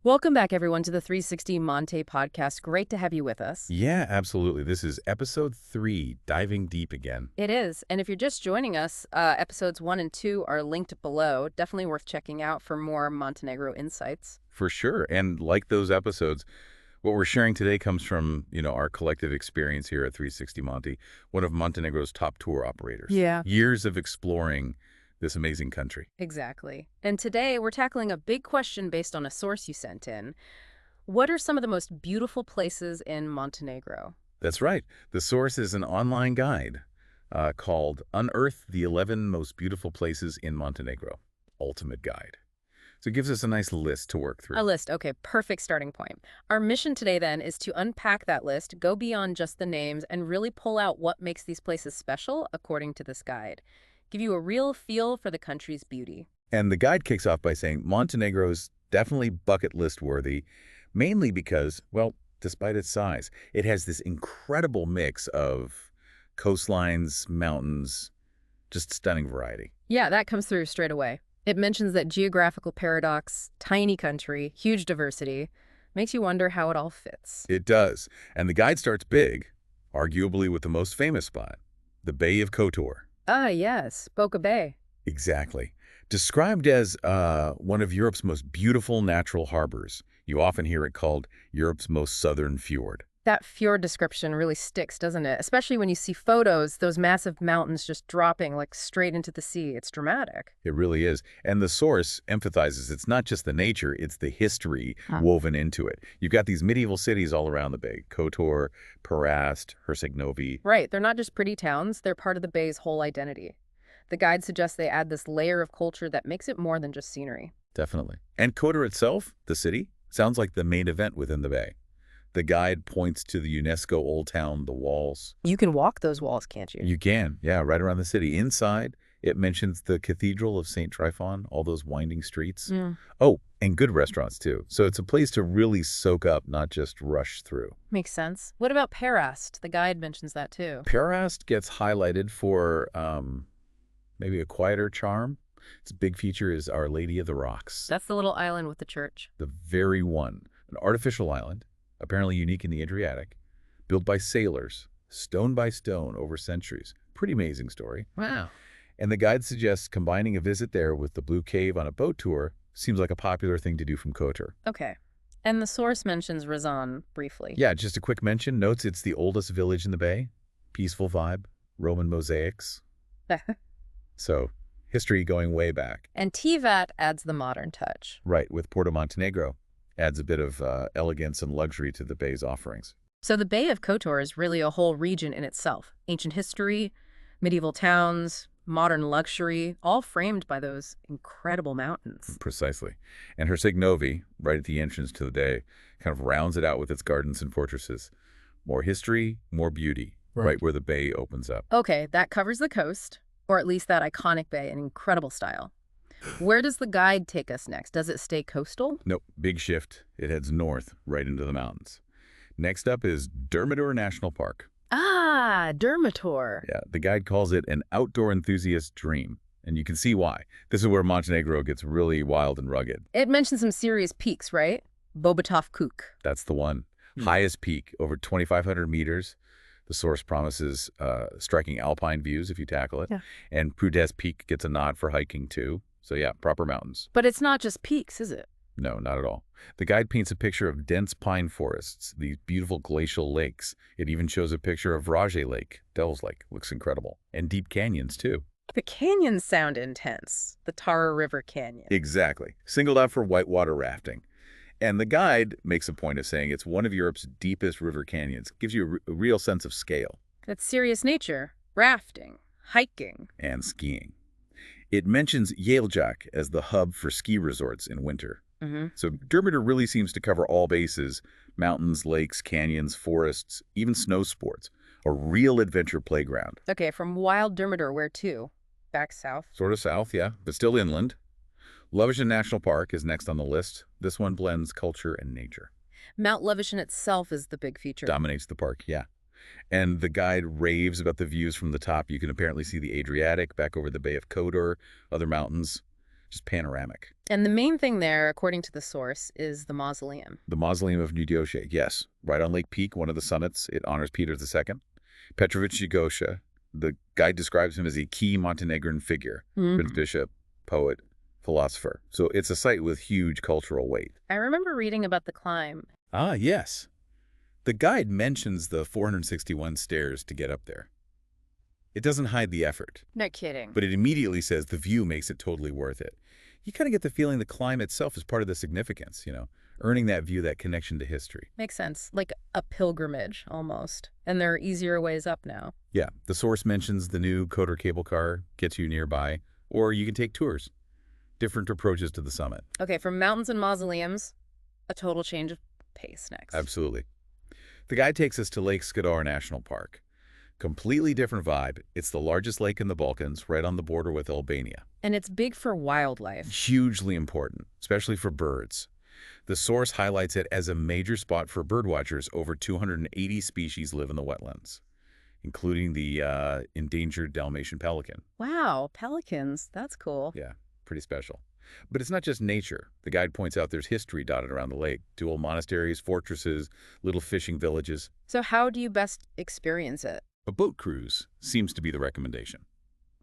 Welcome back, everyone, to the 360 Monte podcast. Great to have you with us. Yeah, absolutely. This is episode 3, diving deep again. It is. And if you're just joining us, episodes 1 and 2 are linked below. Definitely worth checking out for more Montenegro insights. For sure. And like those episodes, what we're sharing today comes from, our collective experience here at 360 Monte, one of Montenegro's top tour operators. Yeah. Years of exploring this amazing country. Exactly. And today we're tackling a big question based on a source you sent in. What are some of the most beautiful places in Montenegro? That's right. The source is an online guide called Unearth the 11 Most Beautiful Places in Montenegro, Ultimate Guide. So it gives us a nice list to work through. A list. Okay, perfect starting point. Our mission today then is to unpack that list, go beyond just the names, and really pull out what makes these places special according to this guide. Give you a real feel for the country's beauty. And the guide kicks off by saying Montenegro's definitely bucket list worthy, mainly because, well, despite its size, it has this incredible mix of coastlines, mountains, just stunning variety. Yeah, that comes through straight away. It mentions that geographical paradox, tiny country, huge diversity, makes you wonder how it all fits. It does. And the guide starts big, arguably with the most famous spot, the Bay of Kotor. Ah, yes, Boca Bay. Exactly. Described as one of Europe's most beautiful natural harbors. You often hear it called Europe's most southern fjord. That fjord description really sticks, doesn't it? Especially when you see photos, those massive mountains just dropping like straight into the sea. It's dramatic. It really is. And the source emphasizes it's not just the nature, it's the history woven into it. You've got these medieval cities all around the bay, Kotor, Perast, Herceg-Novi. Right, they're not just pretty towns, they're part of the bay's whole identity. The guide suggests they add this layer of culture that makes it more than just scenery. Definitely. And Kotor itself, the city, sounds like the main event within the bay. The guide points to the UNESCO Old Town, the walls. You can walk those walls, can't you? You can, yeah, right around the city. Inside, it mentions the Cathedral of St. Tryphon, all those winding streets. Oh, and good restaurants, too. So it's a place to really soak up, not just rush through. Makes sense. What about Perast? The guide mentions that, too. Perast gets highlighted for maybe a quieter charm. Its big feature is Our Lady of the Rocks. That's the little island with the church. The very one. An artificial island, apparently unique in the Adriatic, built by sailors, stone by stone over centuries. Pretty amazing story. Wow. And the guide suggests combining a visit there with the Blue Cave on a boat tour seems like a popular thing to do from Kotor. Okay. And the source mentions Razan briefly. Yeah, just a quick mention. Notes it's the oldest village in the bay. Peaceful vibe. Roman mosaics. So, history going way back. And Tivat adds the modern touch. Right, with Porto Montenegro. Adds a bit of elegance and luxury to the bay's offerings. So the Bay of Kotor is really a whole region in itself. Ancient history, medieval towns, modern luxury, all framed by those incredible mountains. Precisely. And Herceg-Novi, right at the entrance to the bay, kind of rounds it out with its gardens and fortresses. More history, more beauty, right where the bay opens up. Okay, that covers the coast, or at least that iconic bay in incredible style. Where does the guide take us next? Does it stay coastal? Nope, big shift. It heads north, right into the mountains. Next up is Dermitor National Park. Ah, Dermitor. Yeah, the guide calls it an outdoor enthusiast's dream. And you can see why. This is where Montenegro gets really wild and rugged. It mentions some serious peaks, right? Bobatov Kuk. That's the one. Highest peak, over 2,500 meters. The source promises striking alpine views if you tackle it. Yeah. And Prudes Peak gets a nod for hiking, too. So yeah, proper mountains. But it's not just peaks, is it? No, not at all. The guide paints a picture of dense pine forests, these beautiful glacial lakes. It even shows a picture of Rage Lake, Devil's Lake. Looks incredible. And deep canyons, too. The canyons sound intense. The Tara River Canyon. Exactly. Singled out for whitewater rafting. And the guide makes a point of saying it's one of Europe's deepest river canyons. Gives you a real sense of scale. That's serious nature. Rafting, hiking. And skiing. It mentions Jelajak as the hub for ski resorts in winter. So Dermitor really seems to cover all bases: mountains, lakes, canyons, forests, even snow sports. A real adventure playground. Okay, from wild Dermitor, where to? Back south? Sort of south, yeah, but still inland. Lovischen National Park is next on the list. This one blends culture and nature. Mount Lovischen itself is the big feature. Dominates the park, yeah. And the guide raves about the views from the top. You can apparently see the Adriatic back over the Bay of Kotor, other mountains. just panoramic. And the main thing there, according to the source, is the mausoleum. The Mausoleum of Nudiotia, yes. Right on Lake Peak, one of the summits, it honors Peter II. Petrovich Yegosha, the guide describes him as a key Montenegrin figure, Prince Bishop, poet, philosopher. So it's a site with huge cultural weight. I remember reading about the climb. Ah, yes. The guide mentions the 461 stairs to get up there. It doesn't hide the effort, No kidding. but it immediately says the view makes it totally worth it. You kind of get the feeling the climb itself is part of the significance, earning that view, that connection to history. Makes sense. Like a pilgrimage, almost. And there are easier ways up now. Yeah, the source mentions the new Kotor cable car gets you nearby, or you can take tours. Different approaches to the summit. Okay, from mountains and mausoleums, a total change of pace next. Absolutely. The guide takes us to Lake Skadar National Park. Completely different vibe. It's the largest lake in the Balkans, right on the border with Albania. And it's big for wildlife. Hugely important, especially for birds. The source highlights it as a major spot for birdwatchers. Over 280 species live in the wetlands, including the endangered Dalmatian pelican. Wow, pelicans. That's cool. Yeah, pretty special. But it's not just nature. The guide points out there's history dotted around the lake. Dual monasteries, fortresses, little fishing villages. So how do you best experience it? A boat cruise seems to be the recommendation.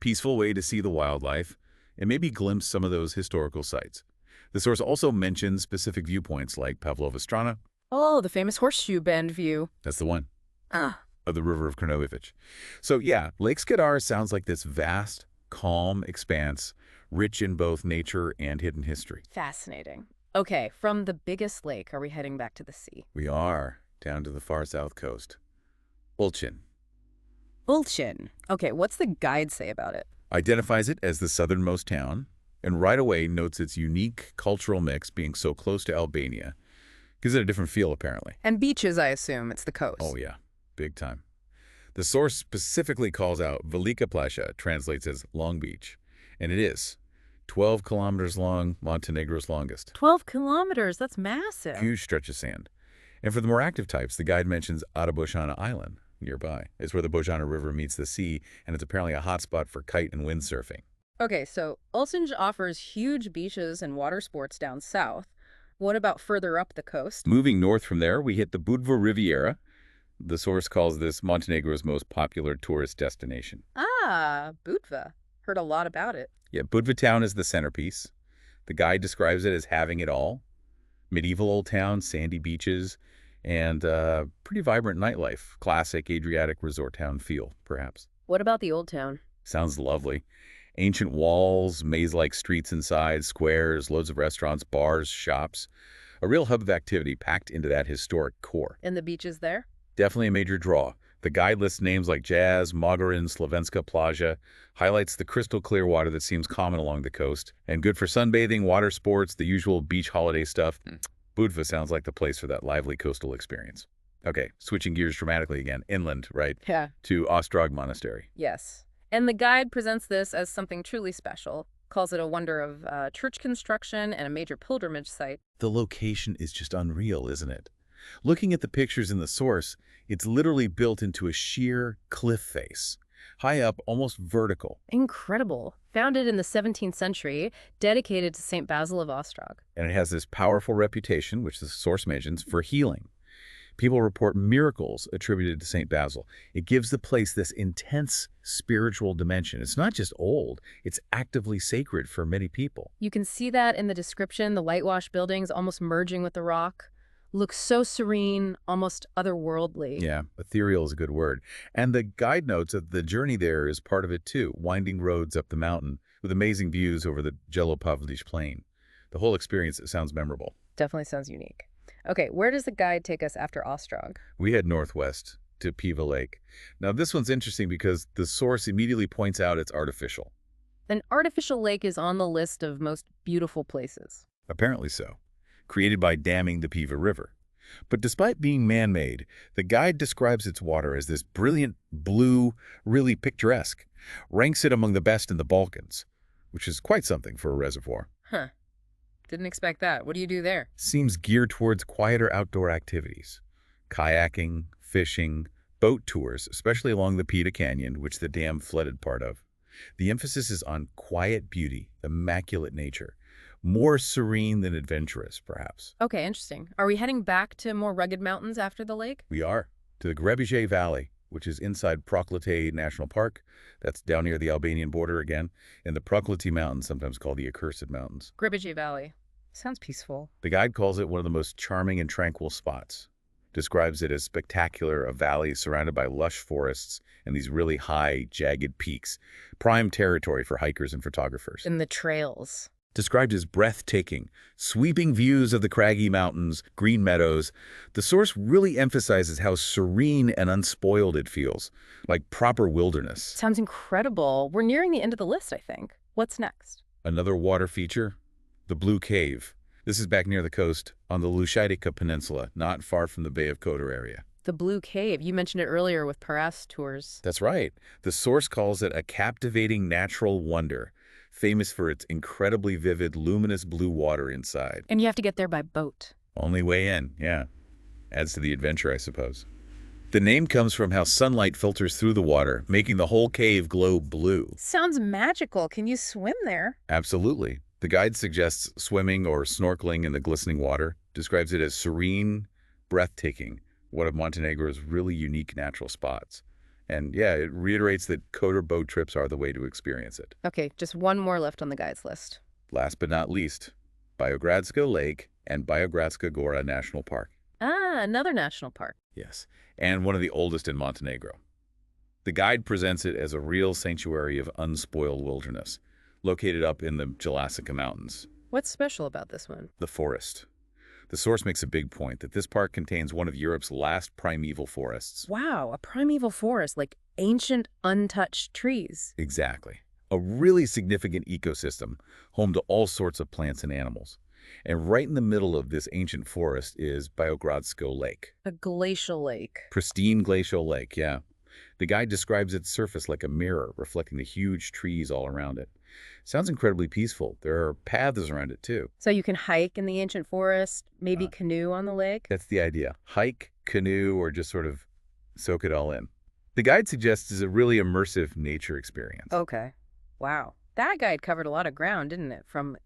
Peaceful way to see the wildlife and maybe glimpse some of those historical sites. The source also mentions specific viewpoints like Pavlova Strana. Oh, the famous horseshoe bend view. That's the one. Ah. Of the river of Krnojević. So yeah, Lake Skadar sounds like this vast, calm expanse, rich in both nature and hidden history. Fascinating. Okay, from the biggest lake, are we heading back to the sea? We are down to the far south coast. Ulchin Ulchin. Okay, what's the guide say about it? identifies it as the southernmost town, and right away notes its unique cultural mix being so close to Albania. Gives it a different feel, apparently. And beaches, I assume. It's the coast. Oh, yeah. Big time. The source specifically calls out Velika Playa, translates as Long Beach. And it is. 12 kilometers long, Montenegro's longest. 12 kilometers. That's massive. Huge stretch of sand. And for the more active types, the guide mentions Arabojana Island nearby. It's where the Bojana River meets the sea, and it's apparently a hotspot for kite and windsurfing. Okay, so Ulcinj offers huge beaches and water sports down south. What about further up the coast? Moving north from there, we hit the Budva Riviera. The source calls this Montenegro's most popular tourist destination. Ah, Budva. Heard a lot about it. Yeah, Budva town is the centerpiece. The guide describes it as having it all. Medieval old town, sandy beaches, and pretty vibrant nightlife. Classic Adriatic resort town feel, perhaps. What about the old town? Sounds lovely. Ancient walls, maze-like streets inside, squares, loads of restaurants, bars, shops. A real hub of activity packed into that historic core. And the beaches there? Definitely a major draw. The guide lists names like Jazz, Mogorin, Slovenska Plaža, highlights the crystal clear water that seems common along the coast, and good for sunbathing, water sports, the usual beach holiday stuff. Budva sounds like the place for that lively coastal experience. Okay, switching gears dramatically again, inland, right, Yeah. to Ostrog Monastery. Yes. And the guide presents this as something truly special, calls it a wonder of church construction and a major pilgrimage site. The location is just unreal, isn't it? Looking at the pictures in the source, it's literally built into a sheer cliff face. High up, almost vertical. Incredible. Founded in the 17th century, dedicated to St. Basil of Ostrog. And it has this powerful reputation, which the source mentions, for healing. People report miracles attributed to St. Basil. It gives the place this intense spiritual dimension. It's not just old, it's actively sacred for many people. You can see that in the description, the whitewashed buildings almost merging with the rock. Looks so serene, almost otherworldly. Yeah, ethereal is a good word. And the guide notes that the journey there is part of it too, winding roads up the mountain with amazing views over the Jelopavlić Plain. The whole experience sounds memorable. Definitely sounds unique. Okay, where does the guide take us after Ostrog? We head northwest to Piva Lake. Now this one's interesting because the source immediately points out it's artificial. An artificial lake is on the list of most beautiful places. Apparently so. Created by damming the Piva River. But despite being man-made, the guide describes its water as this brilliant blue, really picturesque, ranks it among the best in the Balkans, which is quite something for a reservoir. Huh. Didn't expect that. What do you do there? Seems geared towards quieter outdoor activities. Kayaking, fishing, boat tours, especially along the Pita Canyon, which the dam flooded part of. The emphasis is on quiet beauty, immaculate nature, more serene than adventurous, perhaps. Okay, interesting. Are we heading back to more rugged mountains after the lake? We are to the Grebiș Valley, which is inside Proclete National Park. That's down near the Albanian border again, in the Proclete Mountains, sometimes called the Accursed Mountains. Grebiș Valley. Sounds peaceful. The guide calls it one of the most charming and tranquil spots. Describes it as spectacular, a valley surrounded by lush forests and these really high, jagged peaks. Prime territory for hikers and photographers. And the trails. Described as breathtaking, sweeping views of the craggy mountains, green meadows. The source really emphasizes how serene and unspoiled it feels, like proper wilderness. Sounds incredible. We're nearing the end of the list, I think. What's next? Another water feature, the Blue Cave. This is back near the coast on the Lushatica Peninsula, not far from the Bay of Kotor area. The Blue Cave. You mentioned it earlier with Paras tours. That's right. The source calls it a captivating natural wonder, famous for its incredibly vivid, luminous blue water inside. And you have to get there by boat. Only way in, yeah. Adds to the adventure, I suppose. The name comes from how sunlight filters through the water, making the whole cave glow blue. Sounds magical. Can you swim there? Absolutely. The guide suggests swimming or snorkeling in the glistening water, describes it as serene, breathtaking, one of Montenegro's really unique natural spots. And yeah, it reiterates that Kotor boat trips are the way to experience it. Okay, just one more left on the guide's list. Last but not least, Biogradska Lake and Biogradska Gora National Park. Ah, another national park. Yes, and one of the oldest in Montenegro. The guide presents it as a real sanctuary of unspoiled wilderness, located up in the Jelassica Mountains, What's special about this one? the forest. The source makes a big point that this park contains one of Europe's last primeval forests. Wow, a primeval forest, like ancient, untouched trees. Exactly. A really significant ecosystem, home to all sorts of plants and animals. And right in the middle of this ancient forest is Biogradsko Lake. A glacial lake. Pristine glacial lake, yeah. The guide describes its surface like a mirror, reflecting the huge trees all around it. Sounds incredibly peaceful. There are paths around it, too. So you can hike in the ancient forest, maybe canoe on the lake? That's the idea. Hike, canoe, or just sort of soak it all in. The guide suggests is a really immersive nature experience. Okay. Wow. That guide covered a lot of ground, didn't it? From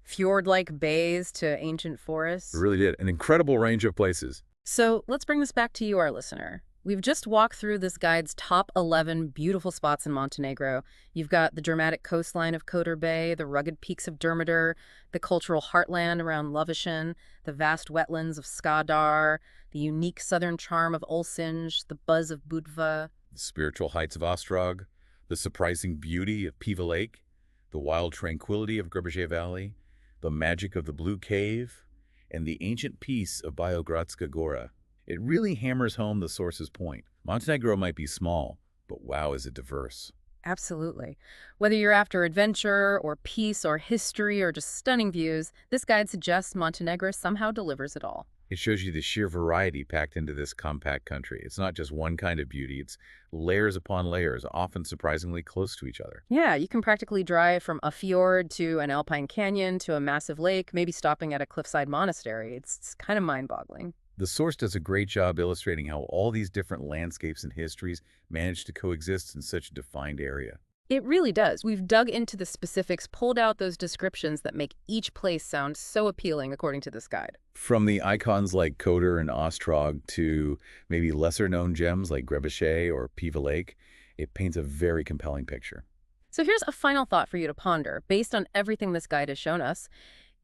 fjord-like bays to ancient forests. It really did. An incredible range of places. So let's bring this back to you, our listener. We've just walked through this guide's top 11 beautiful spots in Montenegro. You've got the dramatic coastline of Kotor Bay, the rugged peaks of Durmitor, the cultural heartland around Lovćen, the vast wetlands of Skadar, the unique southern charm of Ulcinj, the buzz of Budva. The spiritual heights of Ostrog, the surprising beauty of Piva Lake, the wild tranquility of Grebiș Valley, the magic of the Blue Cave, and the ancient peace of Biogradska Gora. It really hammers home the source's point. Montenegro might be small, but wow, is it diverse. Absolutely. Whether you're after adventure or peace or history or just stunning views, this guide suggests Montenegro somehow delivers it all. It shows you the sheer variety packed into this compact country. It's not just one kind of beauty, it's layers upon layers, often surprisingly close to each other. Yeah, you can practically drive from a fjord to an alpine canyon to a massive lake, maybe stopping at a cliffside monastery. It's kind of mind-boggling. The source does a great job illustrating how all these different landscapes and histories manage to coexist in such a defined area. It really does. We've dug into the specifics, pulled out those descriptions that make each place sound so appealing according to this guide. From the icons like Kotor and Ostrog to maybe lesser-known gems like Grebiș or Piva Lake, it paints a very compelling picture. So here's a final thought for you to ponder, based on everything this guide has shown us.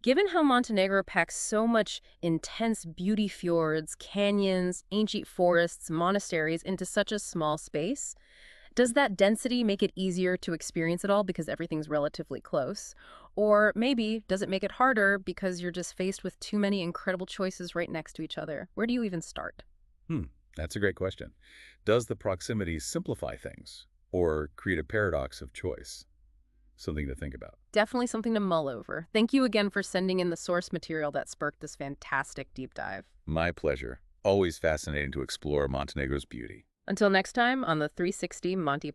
Given how Montenegro packs so much intense beauty fjords, canyons, ancient forests, monasteries into such a small space, does that density make it easier to experience it all because everything's relatively close? Or maybe does it make it harder because you're just faced with too many incredible choices right next to each other? Where do you even start? That's a great question. Does the proximity simplify things or create a paradox of choice? Something to think about. Definitely something to mull over. Thank you again for sending in the source material that sparked this fantastic deep dive. My pleasure. Always fascinating to explore Montenegro's beauty. Until next time on the 360 Monty